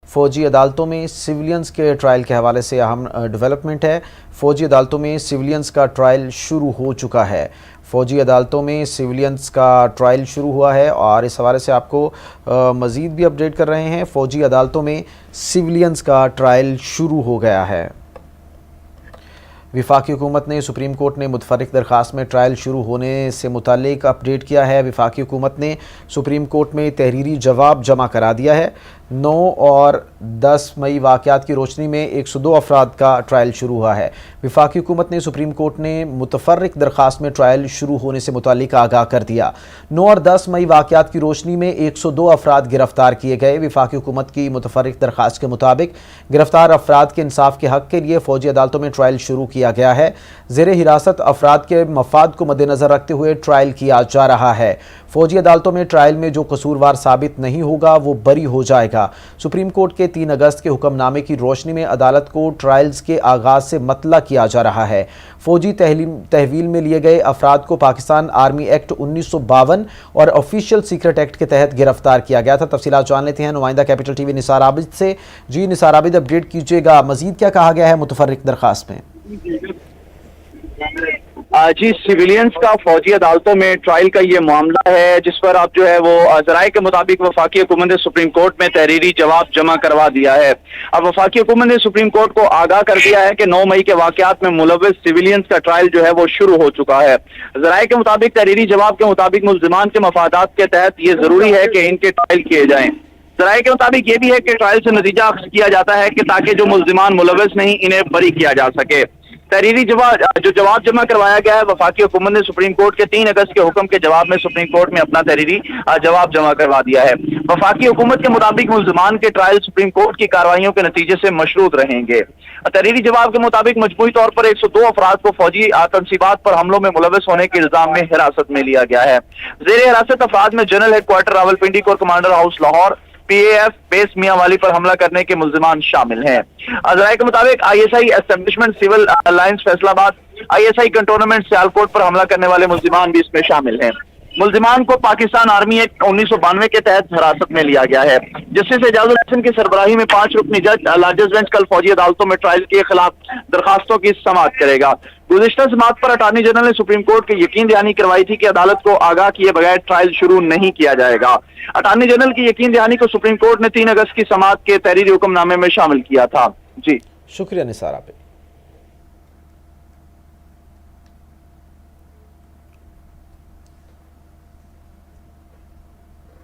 فوجی عدالتوں میں سویلینز کے ٹرائل کے حوالے سے اہم ڈیولپمنٹ ہے۔ فوجی عدالتوں میں سویلینز کا ٹرائل شروع ہو چکا ہے۔ فوجی عدالتوں میں سویلینز کا ٹرائل شروع ہوا ہے اور اس حوالے سے آپ کو مزید بھی اپڈیٹ کر رہے ہیں۔ فوجی عدالتوں میں سویلینز کا ٹرائل شروع ہو گیا ہے۔ وفاقی حکومت نے سپریم کورٹ نے متفرق درخواست میں ٹرائل شروع ہونے سے متعلق اپڈیٹ کیا ہے۔ وفاقی حکومت نے سپریم کورٹ میں تحریری جواب جمع کرا دیا ہے۔ 9 اور 10 مئی واقعات کی روشنی میں 102 افراد کا ٹرائل شروع ہوا ہے۔ وفاقی حکومت نے سپریم کورٹ نے متفرق درخواست میں ٹرائل شروع ہونے سے متعلق آگاہ کر دیا۔ 9 اور 10 مئی واقعات کی روشنی میں 102 افراد گرفتار کیے گئے۔ وفاقی حکومت کی متفرق درخواست کے مطابق گرفتار افراد کے انصاف کے حق کے لیے فوجی عدالتوں میں ٹرائل شروع کیا گیا ہے۔ زیر حراست افراد کے مفاد کو مد نظر رکھتے ہوئے ٹرائل کیا جا رہا ہے۔ فوجی عدالتوں میں ٹرائل میں جو قصوروار ثابت نہیں ہوگا وہ بری ہو جائے گا۔ سپریم کورٹ کے 3 اگست کے حکم نامے کی روشنی میں عدالت کو ٹرائلز کے آغاز سے مطلع کیا جا رہا ہے۔ فوجی تحویل میں لیے گئے افراد کو پاکستان آرمی ایکٹ 1952 اور آفیشیل سیکرٹ ایکٹ کے تحت گرفتار کیا گیا تھا۔ تفصیلات جان لیتے ہیں نمائندہ کیپٹل ٹی وی نثار عابد سے۔ جی نثار عابد، اپڈیٹ کیجیے گا، مزید کیا کہا گیا ہے متفرق درخواست میں؟ جی، سویلینز کا فوجی عدالتوں میں ٹرائل کا یہ معاملہ ہے جس پر اب جو ہے وہ ذرائع کے مطابق وفاقی حکومت نے سپریم کورٹ میں تحریری جواب جمع کروا دیا ہے۔ اب وفاقی حکومت نے سپریم کورٹ کو آگاہ کر دیا ہے کہ 9 مئی کے واقعات میں ملوث سویلینز کا ٹرائل جو ہے وہ شروع ہو چکا ہے۔ ذرائع کے مطابق تحریری جواب کے مطابق ملزمان کے مفادات کے تحت یہ ضروری ہے کہ ان کے ٹرائل کیے جائیں۔ ذرائع کے مطابق یہ بھی ہے کہ ٹرائل سے نتیجہ اخذ کیا جاتا ہے کہ تاکہ جو ملزمان ملوث نہیں انہیں بری کیا جا سکے۔ تحریری جواب جمع کروایا گیا ہے۔ وفاقی حکومت نے سپریم کورٹ کے 3 اگست کے حکم کے جواب میں سپریم کورٹ میں اپنا تحریری جواب جمع کروا دیا ہے۔ وفاقی حکومت کے مطابق ملزمان کے ٹرائل سپریم کورٹ کی کارروائیوں کے نتیجے سے مشروط رہیں گے۔ تحریری جواب کے مطابق مجموعی طور پر 102 افراد کو فوجی تنصیبات پر حملوں میں ملوث ہونے کے الزام میں حراست میں لیا گیا ہے۔ زیر حراست افراد میں General Headquarters Rawalpindi corps commander house Lahore P A F base Mianwali پر حملہ کرنے کے ملزمان شامل ہیں۔ ذرائع کے مطابق I S I establishment civil lines Faisalabad, I S I cantonment Sialkot پر حملہ کرنے والے ملزمان بھی اس میں شامل ہیں۔ ملزمان کو پاکستان آرمی ایکٹ 1992 کے تحت حراست میں لیا گیا ہے۔ جسٹس اعجاز الحسن کی سربراہی میں 5 رکنی جج لارجسٹ بینچ کل فوجی عدالتوں میں ٹرائل کے خلاف درخواستوں کی سماعت کرے گا۔ گزشتہ سماعت پر اٹارنی جنرل نے سپریم کورٹ کو یقین دہانی کروائی تھی کہ عدالت کو آگاہ کیے بغیر ٹرائل شروع نہیں کیا جائے گا۔ اٹارنی جنرل کی یقین دہانی کو سپریم کورٹ نے 3 اگست کی سماعت کے تحریری حکم نامے میں شامل کیا تھا۔ جی شکریہ نثار عابد۔